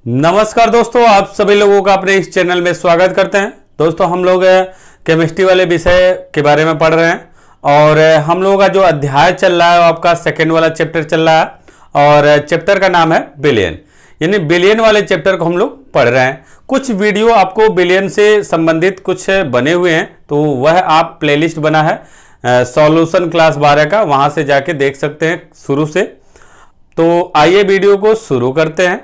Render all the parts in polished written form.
नमस्कार दोस्तों, आप सभी लोगों का अपने इस चैनल में स्वागत करते हैं। दोस्तों, हम लोग केमिस्ट्री वाले विषय के बारे में पढ़ रहे हैं और हम लोगों का जो अध्याय चल रहा है वो आपका सेकेंड वाला चैप्टर चल रहा है और चैप्टर का नाम है बिलियन। यानी बिलियन वाले चैप्टर को हम लोग पढ़ रहे हैं। कुछ वीडियो आपको बिलियन से संबंधित कुछ बने हुए हैं, तो वह आप प्लेलिस्ट बना है सॉल्यूशन क्लास 12 का, वहां से जाके देख सकते हैं शुरू से। तो आइए वीडियो को शुरू करते हैं।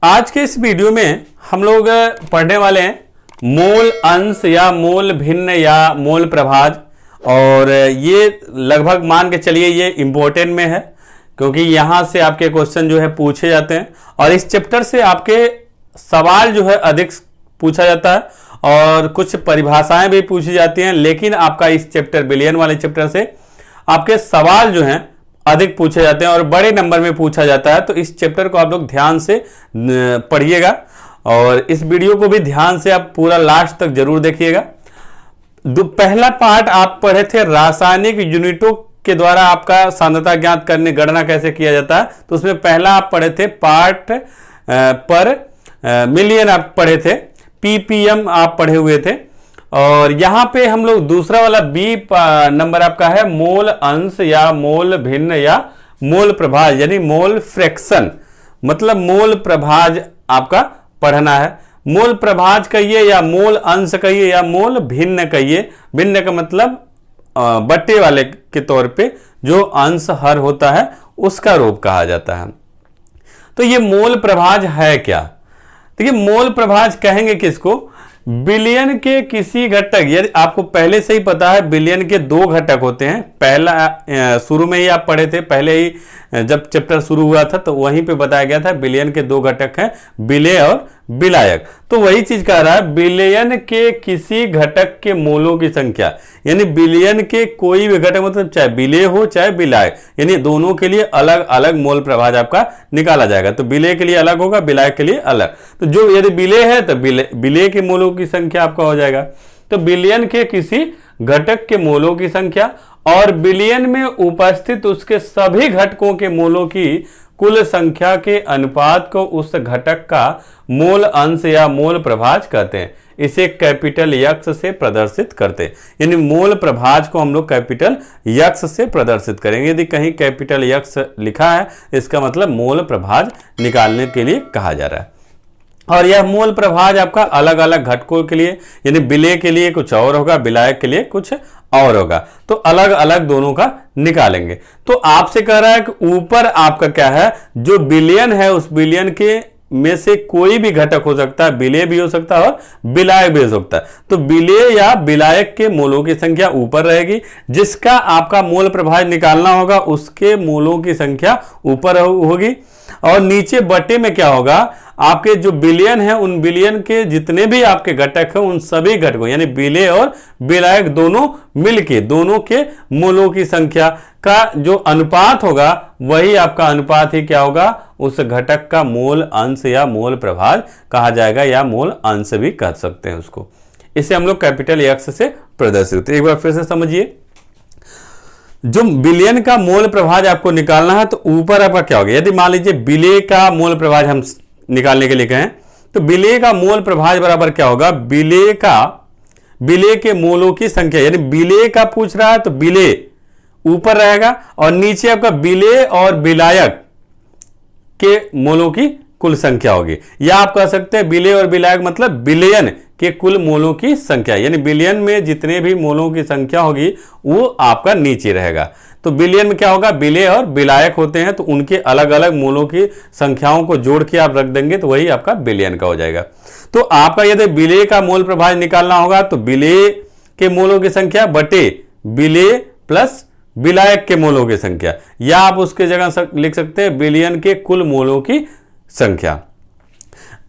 आज के इस वीडियो में हम लोग पढ़ने वाले हैं मोल अंश या मोल भिन्न या मोल प्रभाज। और ये लगभग मान के चलिए ये इंपॉर्टेंट में है, क्योंकि यहां से आपके क्वेश्चन जो है पूछे जाते हैं और इस चैप्टर से आपके सवाल जो है अधिक पूछा जाता है और कुछ परिभाषाएं भी पूछी जाती हैं। लेकिन आपका इस चैप्टर बिलियन वाले चैप्टर से आपके सवाल जो हैं अधिक पूछे जाते हैं और बड़े नंबर में पूछा जाता है। तो इस चैप्टर को आप लोग ध्यान से पढ़िएगा और इस वीडियो को भी ध्यान से आप पूरा लास्ट तक जरूर देखिएगा। पहला पार्ट आप पढ़े थे रासायनिक यूनिटों के द्वारा आपका सांद्रता ज्ञात करने गणना कैसे किया जाता है। तो उसमें पहला आप पढ़े थे पार्ट पर मिलियन आप पढ़े थे, पीपीएम आप पढ़े हुए थे। और यहां पे हम लोग दूसरा वाला बी नंबर आपका है मोल अंश या मोल भिन्न या मोल प्रभाज, यानी मोल फ्रैक्शन, मतलब मोल प्रभाज आपका पढ़ना है। मोल प्रभाज कहिए या मोल अंश कहिए या मोल भिन्न कहिए। भिन्न का मतलब बट्टे वाले के तौर पे जो अंश हर होता है उसका रूप कहा जाता है। तो ये मोल प्रभाज है क्या? देखिए, मोल प्रभाज कहेंगे किसको? बिलियन के किसी घटक, यदि आपको पहले से ही पता है बिलियन के दो घटक होते हैं। पहला शुरू में ही आप पढ़े थे, पहले ही जब चैप्टर शुरू हुआ था तो वहीं पे बताया गया था बिलियन के दो घटक हैं, विलेय और विलायक। तो वही चीज कह रहा है, बिलियन के किसी घटक के मोलों की संख्या, यानी बिलियन के कोई भी घटक, मतलब चाहे विलेय हो चाहे विलायक, यानी दोनों के लिए अलग अलग मोल प्रभाज आपका निकाला जाएगा। तो विलेय के लिए अलग होगा, विलायक के लिए अलग। तो जो यदि विलेय है तो विलेय के मोलों की संख्या आपका हो जाएगा। तो बिलियन के किसी घटक के मोलों की संख्या और बिलियन में उपस्थित उसके सभी घटकों के मोलों की कुल संख्या के अनुपात को उस घटक का मोल अंश या मोल प्रभाज कहते हैं। इसे कैपिटल यक्स से प्रदर्शित करते हैं। यानी मोल प्रभाज को हम लोग कैपिटल यक्स से प्रदर्शित करेंगे। यदि कहीं कैपिटल यक्स लिखा है इसका मतलब मोल प्रभाज निकालने के लिए कहा जा रहा है। और यह मोल प्रभाज आपका अलग अलग घटकों के लिए, यानी विलेय के लिए कुछ और होगा, विलायक के लिए कुछ और होगा। तो अलग अलग दोनों का निकालेंगे। तो आपसे कह रहा है कि ऊपर आपका क्या है, जो बिलियन है उस बिलियन के में से कोई भी घटक हो सकता है, विलेय भी हो सकता है और विलायक भी हो सकता है। तो विलेय या विलायक के मोलों की संख्या ऊपर रहेगी। जिसका आपका मोल प्रभाज निकालना होगा उसके मोलों की संख्या ऊपर होगी। और नीचे बटे में क्या होगा, आपके जो बिलियन है उन बिलियन के जितने भी आपके घटक हैं उन सभी घटकों, यानी विलेय और विलायक दोनों मिलके दोनों के मोलों की संख्या का जो अनुपात होगा वही आपका अनुपात ही क्या होगा, उस घटक का मोल अंश या मोल प्रभाज कहा जाएगा, या मोल अंश भी कह सकते हैं उसको। इसे हम लोग कैपिटल एक्स से प्रदर्शित। एक बार फिर से समझिए, जो बिलियन का मोल प्रभाज आपको निकालना है तो ऊपर आपका क्या होगा। यदि मान लीजिए विलेय का मोल प्रभाज हम निकालने के लिए कहें तो विलेय का मोल प्रभाज बराबर क्या होगा, विलेय के मोलों की संख्या, यानी विलेय का पूछ रहा है तो विलेय ऊपर रहेगा और नीचे आपका विलेय और विलायक के मोलों की कुल संख्या होगी। या आप कह सकते हैं विलेय और विलायक मतलब बिलियन के कुल मोलों की संख्या, यानी बिलियन में जितने भी मोलों की संख्या होगी वो आपका नीचे रहेगा। तो बिलियन में क्या होगा, विलेय और विलायक होते हैं तो उनके अलग अलग मोलों की संख्याओं को जोड़ के आप रख देंगे तो वही आपका बिलियन का हो जाएगा। तो आपका यदि विलेय का मोल प्रभाज निकालना होगा तो विलेय के मोलों की संख्या बटे विलेय प्लस विलायक के मोलों की संख्या, या आप उसके जगह लिख सकते हैं बिलियन के कुल मोलों की संख्या।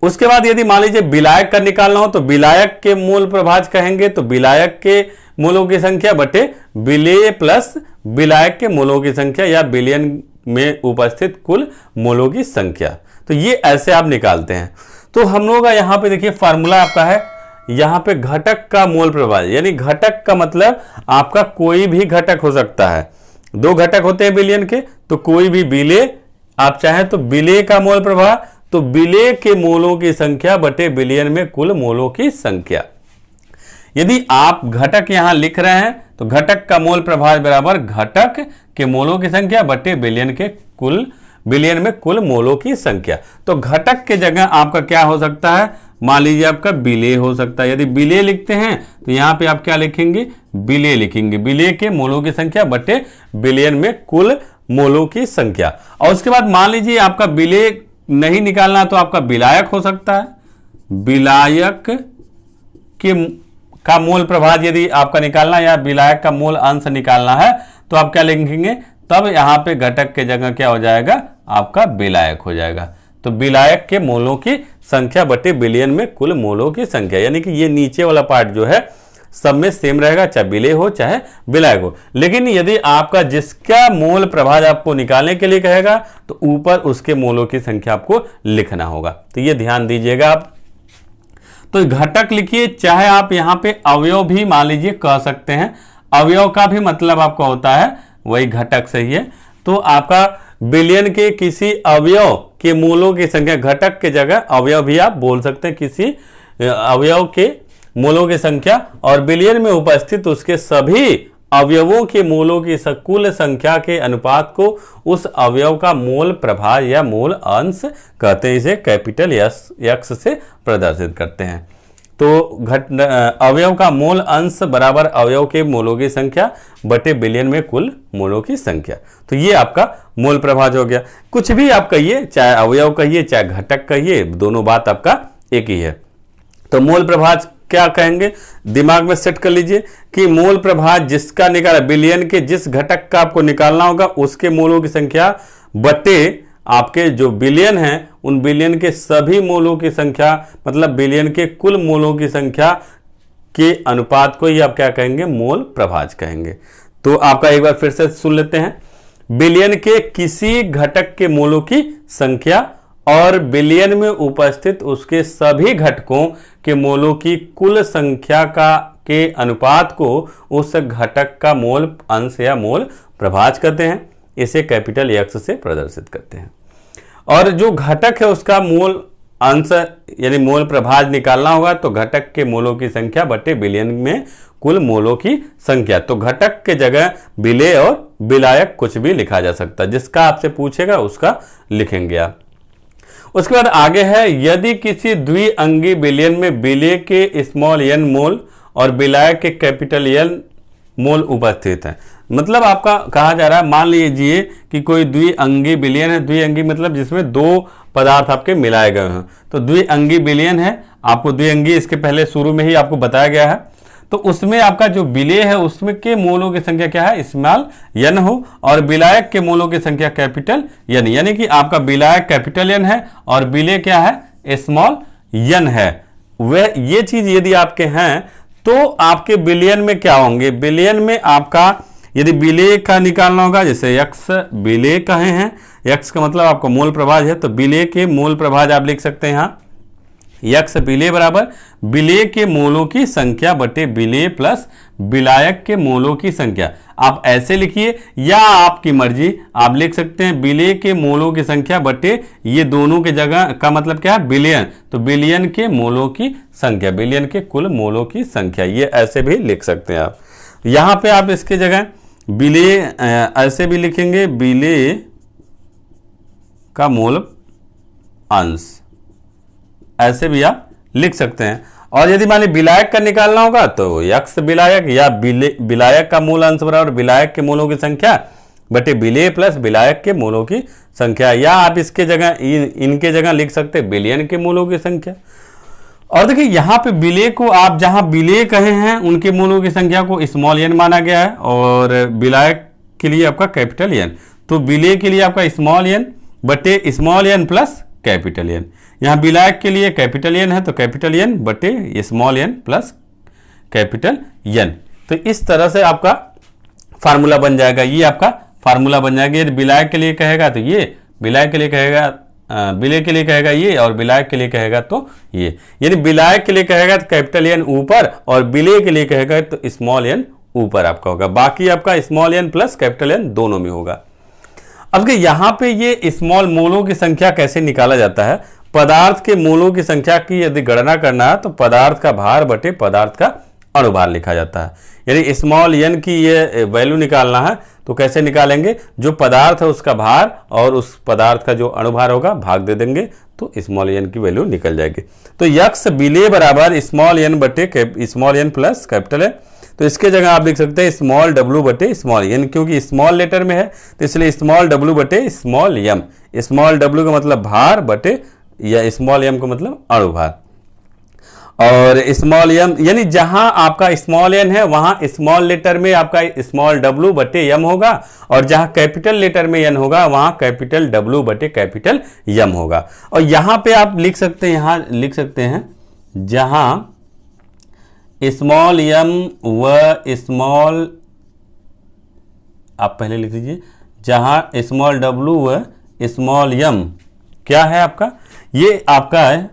उसके बाद यदि मान लीजिए विलायक का निकालना हो तो विलायक के मोल प्रभाज कहेंगे तो विलायक के मोलों की संख्या बटे विलेय प्लस विलायक के मोलों की संख्या, या बिलियन में उपस्थित कुल मोलों की संख्या। तो ये ऐसे आप निकालते हैं। तो हम लोग का यहां पे देखिए फार्मूला आपका है, यहां पे घटक का मोल प्रभाज, यानी घटक का मतलब आपका कोई भी घटक हो सकता है। दो घटक होते हैं विलयन के, तो कोई भी विलेय आप चाहे तो विलेय का मोल प्रभाव, तो विलेय के मोलों की संख्या बटे विलयन में कुल मोलों की संख्या। यदि आप घटक यहां लिख रहे हैं तो घटक का मोल प्रभाव बराबर घटक के मोलों की संख्या बटे विलयन में कुल मोलों की संख्या। तो घटक के जगह आपका क्या हो सकता है, मान लीजिए आपका विलेय हो सकता है। यदि विलेय लिखते हैं तो यहां पे आप क्या लिखेंगे, विलेय लिखेंगे, विलेय के मोलों की संख्या बटे विलयन में कुल मोलों की संख्या। और उसके बाद मान लीजिए आपका विलेय नहीं निकालना तो आपका विलायक हो सकता है। विलायक का मोल प्रभाव यदि आपका निकालना या विलायक का मोल अंश निकालना है तो आप क्या लिखेंगे, तब यहां पे घटक के जगह क्या हो जाएगा, आपका विलायक हो जाएगा। तो विलायक के मोलों की संख्या बटे विलयन में कुल मोलों की संख्या, यानी कि ये नीचे वाला पार्ट जो है सब में सेम रहेगा, चाहे विलेय हो चाहे विलायक हो। लेकिन यदि आपका जिसका मोल प्रभाव आपको निकालने के लिए कहेगा तो ऊपर उसके मोलों की संख्या आपको लिखना होगा। तो ये ध्यान दीजिएगा आप। तो घटक लिखिए, चाहे आप यहां पे अवयव भी मान लीजिए कह सकते हैं, अवयव का भी मतलब आपका होता है वही घटक सही है। तो आपका विलयन के किसी अवयव के मोलों की संख्या, घटक के जगह अवयव भी आप बोल सकते हैं, किसी अवयव के मोलों की संख्या, और विलयन में उपस्थित उसके सभी अवयवों के मोलों की कुल संख्या के अनुपात को उस अवयव का मोल प्रभाव या मोल अंश कहते हैं। इसे कैपिटल एक्स से प्रदर्शित करते हैं। तो अवयव का मोल अंश बराबर अवयव के मोलों की संख्या बटे विलयन में कुल मोलों की संख्या। तो ये आपका मोल प्रभाव हो गया। कुछ भी आप कहिए, चाहे अवयव कहिए चाहे घटक कहिए, दोनों बात आपका एक ही है। तो मोल प्रभाव क्या कहेंगे, दिमाग में सेट कर लीजिए कि मोल प्रभाव जिसका निकाला, विलयन के जिस घटक का आपको निकालना होगा उसके मोलों की संख्या बटे आपके जो विलयन है उन विलयन के सभी मोलों की संख्या, मतलब विलयन के कुल मोलों की संख्या के अनुपात को ही आप क्या कहेंगे, मोल प्रभाव कहेंगे। तो आपका एक बार फिर से सुन लेते हैं, विलयन के किसी घटक के मोलों की संख्या और विलयन में उपस्थित उसके सभी घटकों के मोलों की कुल संख्या के अनुपात को उस घटक का मोल अंश या मोल प्रभाव कहते हैं। इसे कैपिटल एक्स से प्रदर्शित करते हैं। और जो घटक है उसका मोल अंश यानी मोल प्रभाव निकालना होगा तो घटक के मोलों की संख्या बटे विलयन में कुल मोलों की संख्या। तो घटक के जगह विलेय और विलायक कुछ भी लिखा जा सकता है, जिसका आपसे पूछेगा उसका लिखेंगे आप। उसके बाद आगे है, यदि किसी द्विअंगी विलयन में विलेय के स्मॉल एन मोल और विलायक के कैपिटल एन मोल उपस्थित है। मतलब आपका कहा जा रहा है, मान लीजिए कि कोई द्विअंगी विलयन है, द्विअंगी मतलब जिसमें दो पदार्थ आपके मिलाए गए हैं। तो द्विअंगी विलयन है, आपको द्विअंगी इसके पहले शुरू में ही आपको बताया गया है। तो उसमें आपका जो विलेय है उसमें के मोलों की संख्या क्या है, स्मॉल एन हो, और विलायक के मोलों की संख्या कैपिटल एन, यानी कि आपका विलायक कैपिटल एन है और विलेय क्या है, स्मॉल एन है। वह ये चीज यदि आपके हैं तो आपके विलयन में क्या होंगे, विलयन में आपका यदि विलेय का निकालना होगा, जैसे एक्स विलेय कहे हैं, एक्स का मतलब आपका मोल प्रभाव है, तो विलेय के मोल प्रभाव आप लिख सकते हैं यहाँ, एक्स विलेय बराबर विलेय के मोलों की संख्या बटे विलेय प्लस विलायक के मोलों की संख्या। आप ऐसे लिखिए या आपकी मर्जी, आप लिख सकते हैं विलेय के मोलों की संख्या बटे ये दोनों के जगह का मतलब क्या है, विलयन, तो विलयन के मोलों की संख्या, विलयन के कुल मोलों की संख्या, ये ऐसे भी लिख सकते हैं आप। यहां पे आप इसके जगह विलेय ऐसे भी लिखेंगे, विलेय का मोल अंश, ऐसे भी आप लिख सकते हैं। और यदि मान ली विलायक का निकालना होगा तो यक्ष विलायक या विलायक का मूल अंश बराबर विलायक के मोलों की संख्या बटे विलेय प्लस विलायक के मोलों की संख्या, या आप इसके जगह इनके जगह लिख सकते हैं विलयन के मोलों की संख्या। और देखिए यहाँ पे विलेय को आप जहां विलेय कहे हैं उनके मोलों की संख्या को स्मॉल एन माना गया है और विलायक के लिए आपका कैपिटल एन, तो विलेय के लिए आपका स्मॉल एन बटे small N plus capital N. यहाँ विलायक के लिए कैपिटल एन है तो कैपिटल एन बटे small N plus capital N. तो इस तरह से आपका फार्मूला बन जाएगा, ये आपका फार्मूला बन जाएगा। यदि विलायक के लिए कहेगा तो ये, विलायक के लिए कहेगा, विलेय के लिए कहेगा ये, और विलायक के लिए कहेगा तो ये। यदि विलायक के लिए कहेगा तो कैपिटल एन ऊपर और विलेय के लिए कहेगा तो स्मॉल एन ऊपर आपका होगा, बाकी आपका small N plus capital N दोनों में होगा। अब यहाँ पे ये स्मॉल मोलों की संख्या कैसे निकाला जाता है, पदार्थ के मोलों की संख्या की यदि गणना करना है तो पदार्थ का भार बटे पदार्थ का अणुभार लिखा जाता है। यानी स्मॉल एन की ये वैल्यू निकालना है तो कैसे निकालेंगे, जो पदार्थ है उसका भार और उस पदार्थ का जो अणुभार होगा भाग दे देंगे तो स्मॉल एन की वैल्यू निकल जाएगी। तो यक्स बिले बराबर स्मॉल एन बटे small N plus capital N. तो इसके जगह आप लिख सकते हैं स्मॉल डब्ल्यू बटे स्मॉल एन, क्योंकि स्मॉल लेटर में है तो इसलिए स्मॉल डब्ल्यू बटे स्मॉल एम। स्मॉल डब्ल्यू का मतलब भार बटे या स्मॉल एम का मतलब अणुभार, और स्मॉल एम यानी जहां आपका स्मॉल एन है वहां स्मॉल लेटर में आपका स्मॉल डब्ल्यू बटे एम होगा, और जहां कैपिटल लेटर में एन होगा वहां कैपिटल डब्ल्यू बटे कैपिटल एम होगा। और यहां पे आप लिख सकते हैं, यहां लिख सकते हैं जहां स्मॉल एम व स्मॉल, आप पहले लिख दीजिए, जहां स्मॉल डब्ल्यू व स्मॉल एम क्या है आपका, ये आपका है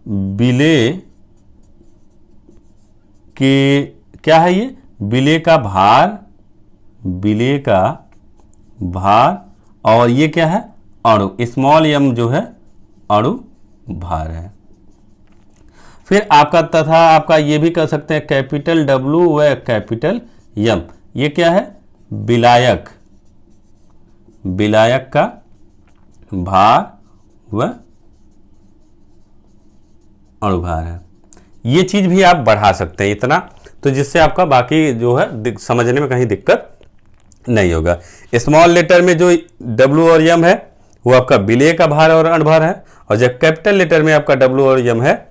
बिले कि क्या है, ये बिले का भार, बिले का भार, और ये क्या है अणु, स्मॉल एम जो है अणु भार है। फिर आपका तथा आपका ये भी कर सकते हैं कैपिटल डब्ल्यू व कैपिटल एम, ये क्या है विलायक, विलायक का भार व अणुभार है। ये चीज भी आप बढ़ा सकते हैं इतना, तो जिससे आपका बाकी जो है समझने में कहीं दिक्कत नहीं होगा। स्मॉल लेटर में जो डब्ल्यू और एम है वो आपका विलेय का भार और अणुभार है, और जब कैपिटल लेटर में आपका डब्ल्यू और एम है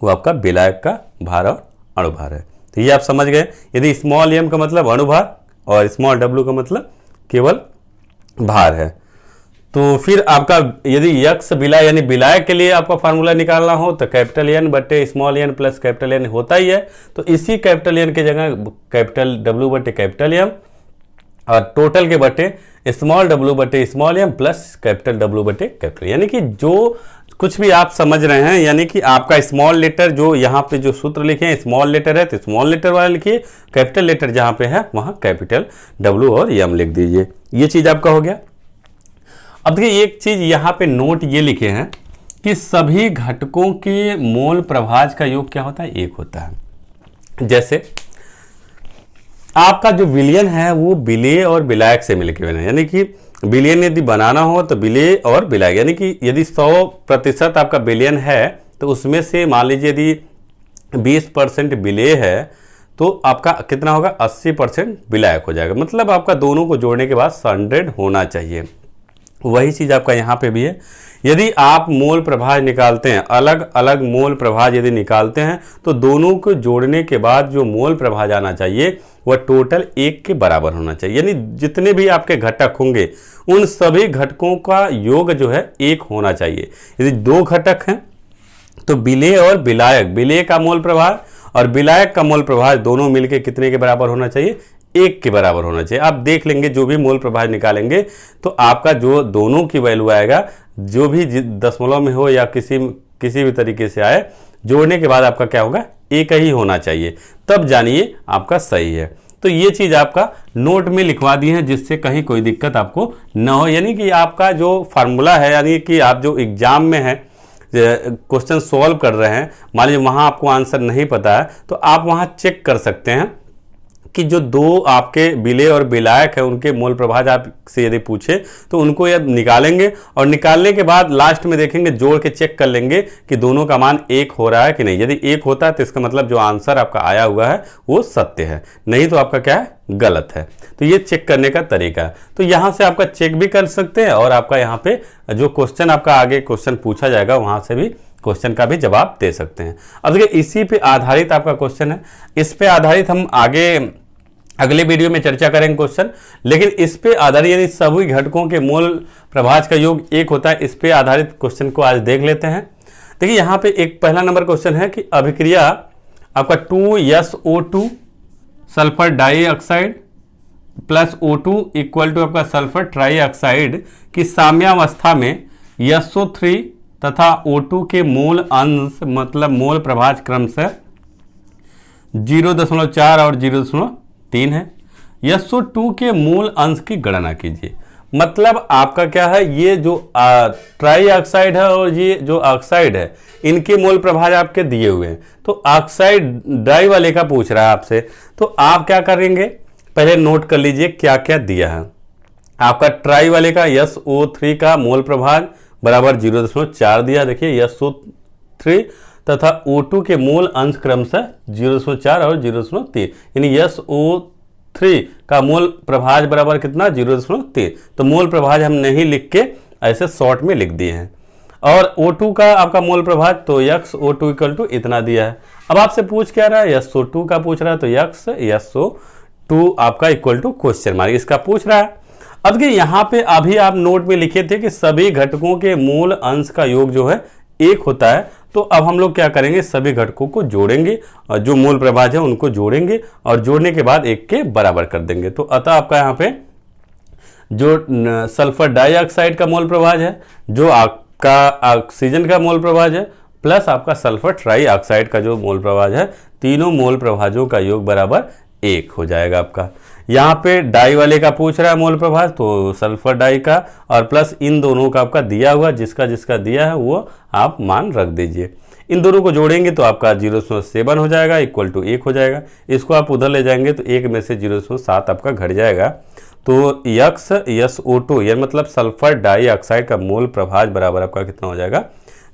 वो आपका विलायक का भार और अणुभार है। तो ये आप समझ गए, यदि स्मॉल एम का मतलब अणुभार और स्मॉल डब्ल्यू का मतलब केवल भार है। तो फिर आपका यदि यक्स विलाय यानी विलायक के लिए आपका फार्मूला निकालना हो तो कैपिटल एन बटे small N plus capital N होता ही है, तो इसी कैपिटल एन के जगह कैपिटल डब्ल्यू बटे कैपिटल एम और टोटल के बटे स्मॉल डब्ल्यू बटे small M plus capital W बटे कैपिटल, यानी कि जो कुछ भी आप समझ रहे हैं, यानी कि आपका स्मॉल लेटर जो यहाँ पे जो सूत्र लिखे हैं स्मॉल लेटर है तो स्मॉल लेटर वाला लिखिए, कैपिटल लेटर जहाँ पे है वहाँ कैपिटल डब्ल्यू और एम लिख दीजिए। ये चीज़ आपका हो गया। अब देखिए एक चीज यहाँ पे नोट ये लिखे हैं कि सभी घटकों के मोल प्रभाज का योग क्या होता है, एक होता है। जैसे आपका जो विलयन है वो विलेय और विलायक से मिलकर बना है, यानी कि विलयन यदि बनाना हो तो विलेय और विलायक, यानी कि यदि 100% आपका विलयन है तो उसमें से मान लीजिए यदि 20% विलेय है तो आपका कितना होगा 80% विलायक हो जाएगा, मतलब आपका दोनों को जोड़ने के बाद 100 होना चाहिए। वही चीज आपका यहाँ पे भी है। यदि आप मोल प्रभाज निकालते हैं, अलग अलग मोल प्रभाज यदि निकालते हैं तो दोनों को जोड़ने के बाद जो मोल प्रभाज आना चाहिए वह टोटल 1 के बराबर होना चाहिए, यानी जितने भी आपके घटक होंगे उन सभी घटकों का योग जो है 1 होना चाहिए। यदि 2 घटक हैं तो विलेय और विलायक, विलेय का मोल प्रभाज और विलायक का मोल प्रभाज दोनों मिलकर कितने के बराबर होना चाहिए, 1 के बराबर होना चाहिए। आप देख लेंगे जो भी मोल प्रभाज निकालेंगे तो आपका जो दोनों की वैल्यू आएगा, जो भी दशमलव में हो या किसी भी तरीके से आए, जोड़ने के बाद आपका क्या होगा 1 ही होना चाहिए, तब जानिए आपका सही है। तो ये चीज आपका नोट में लिखवा दी है जिससे कहीं कोई दिक्कत आपको न हो, यानी कि आपका जो फार्मूला है, यानी कि आप जो एग्जाम में है क्वेश्चन सॉल्व कर रहे हैं, मान लीजिए वहां आपको आंसर नहीं पता है तो आप वहां चेक कर सकते हैं कि जो 2 आपके विलेय और विलायक है उनके मोल प्रभाज आपसे यदि पूछे तो उनको यह निकालेंगे, और निकालने के बाद लास्ट में देखेंगे, जोड़ के चेक कर लेंगे कि दोनों का मान 1 हो रहा है कि नहीं। यदि 1 होता है तो इसका मतलब जो आंसर आपका आया हुआ है वो सत्य है, नहीं तो आपका क्या है गलत है। तो ये चेक करने का तरीका है। तो यहाँ से आपका चेक भी कर सकते हैं, और आपका यहाँ पे जो क्वेश्चन आपका आगे क्वेश्चन पूछा जाएगा वहां से भी क्वेश्चन का भी जवाब दे सकते हैं। अब देखिए इसी पे आधारित आपका क्वेश्चन है, इस पे आधारित हम आगे अगले वीडियो में चर्चा करेंगे क्वेश्चन, लेकिन इस पे आधारित यानी सभी घटकों के मोल प्रभाज का योग 1 होता है, इस पे आधारित क्वेश्चन को आज देख लेते हैं। देखिए यहाँ पे एक पहला नंबर क्वेश्चन है कि अभिक्रिया आपका 2SO2 sulphur dioxide plus O2 equal to आपका सल्फर ट्राइऑक्साइड की साम्यावस्था में SO3 तथा O2 के मोल अंश मतलब मोल प्रभाज क्रमशः 0.4 और 3 है। SO2 के मूल अंश की गणना कीजिए। मतलब आपका क्या है, ये जो ट्राई ऑक्साइड है और ये जो ऑक्साइड है, इनके मोल प्रभाज आपके दिए हुए हैं। तो ऑक्साइड डाई वाले का पूछ रहा है आपसे, तो आप क्या करेंगे, पहले नोट कर लीजिए क्या क्या दिया है। आपका ट्राई वाले का SO3 का मोल प्रभाज बराबर 0.4 दिया। देखिए SO3 तथा O2 के मोल अंश क्रमशः 0.4 और 0.3, यानी SO3 का मोल प्रभाज बराबर कितना, 0.3। तो मोल प्रभाज हम नहीं लिख के ऐसे शॉर्ट में लिख दिए हैं। और O2 का आपका मोल प्रभाज, तो XO2 इक्वल टू इतना दिया है। अब आपसे पूछ क्या रहा है, SO2 का पूछ रहा है, तो SO2 आपका इक्वल टू क्वेश्चन मार्क इसका पूछ रहा है। अब देखिए यहाँ पे अभी आप नोट में लिखे थे कि सभी घटकों के मूल अंश का योग जो है 1 होता है। तो अब हम लोग क्या करेंगे, सभी घटकों को जोड़ेंगे और जो मूल प्रभाज है उनको जोड़ेंगे और जोड़ने के बाद 1 के बराबर कर देंगे। तो अतः आपका यहाँ पे जो सल्फर डाइऑक्साइड का मोल प्रभाज है, जो आपका ऑक्सीजन का मोल प्रभाज है, प्लस आपका सल्फर ट्राइऑक्साइड का जो मोल प्रभाज है, तीनों मोल प्रभाजों का योग बराबर 1 हो जाएगा आपका। यहाँ पे डाई वाले का पूछ रहा है मोल प्रभाज, तो सल्फर डाई का और प्लस इन दोनों का आपका दिया हुआ, जिसका जिसका दिया है वो आप मान रख दीजिए। इन दोनों को जोड़ेंगे तो आपका 0.7 हो जाएगा, इक्वल टू 1 हो जाएगा। इसको आप उधर ले जाएंगे तो 1 में से 0.7 आपका घट जाएगा। तो SO2 यह मतलब सल्फर डाइऑक्साइड का मोल प्रभाज बराबर आपका कितना हो जाएगा,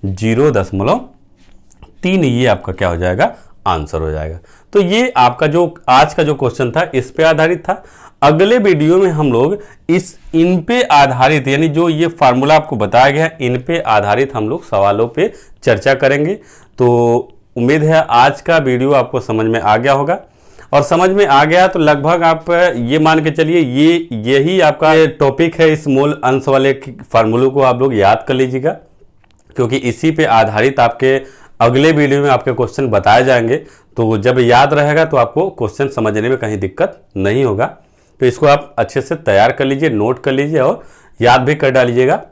0.3। ये आपका क्या हो जाएगा, आंसर हो जाएगा। तो ये आपका जो आज का जो क्वेश्चन था इस पे आधारित था। अगले वीडियो में हम लोग इन पे आधारित, यानी जो ये फार्मूला आपको बताया गया है, इन पे आधारित हम लोग सवालों पे चर्चा करेंगे। तो उम्मीद है आज का वीडियो आपको समझ में आ गया होगा, और समझ में आ गया तो लगभग आप ये मान के चलिए यही आपका टॉपिक है। इस मोल अंश वाले फार्मूलों को आप लोग याद कर लीजिएगा, क्योंकि इसी पे आधारित आपके अगले वीडियो में आपके क्वेश्चन बताए जाएंगे। तो जब याद रहेगा तो आपको क्वेश्चन समझने में कहीं दिक्कत नहीं होगा। तो इसको आप अच्छे से तैयार कर लीजिए, नोट कर लीजिए और याद भी कर डालीजिएगा।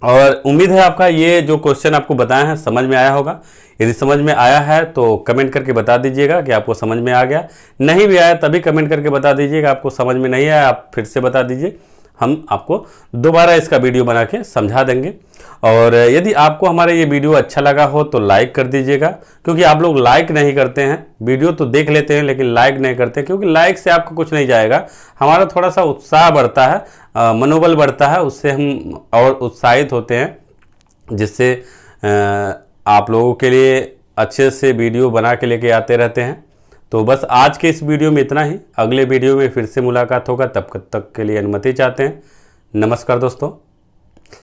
और उम्मीद है आपका ये जो क्वेश्चन आपको बताया है समझ में आया होगा। यदि समझ में आया है तो कमेंट करके बता दीजिएगा कि आपको समझ में आ गया। नहीं भी आया तभी कमेंट करके बता दीजिएगा आपको समझ में नहीं आया, आप फिर से बता दीजिए, हम आपको दोबारा इसका वीडियो बना के समझा देंगे। और यदि आपको हमारा ये वीडियो अच्छा लगा हो तो लाइक कर दीजिएगा, क्योंकि आप लोग लाइक नहीं करते हैं, वीडियो तो देख लेते हैं लेकिन लाइक नहीं करते, क्योंकि लाइक से आपको कुछ नहीं जाएगा। हमारा थोड़ा सा उत्साह बढ़ता है, मनोबल बढ़ता है, उससे हम और उत्साहित होते हैं, जिससे आप लोगों के लिए अच्छे से वीडियो बना के लेके आते रहते हैं। तो बस आज के इस वीडियो में इतना ही। अगले वीडियो में फिर से मुलाकात होगा, तब तक के लिए अनुमति चाहते हैं। नमस्कार दोस्तों।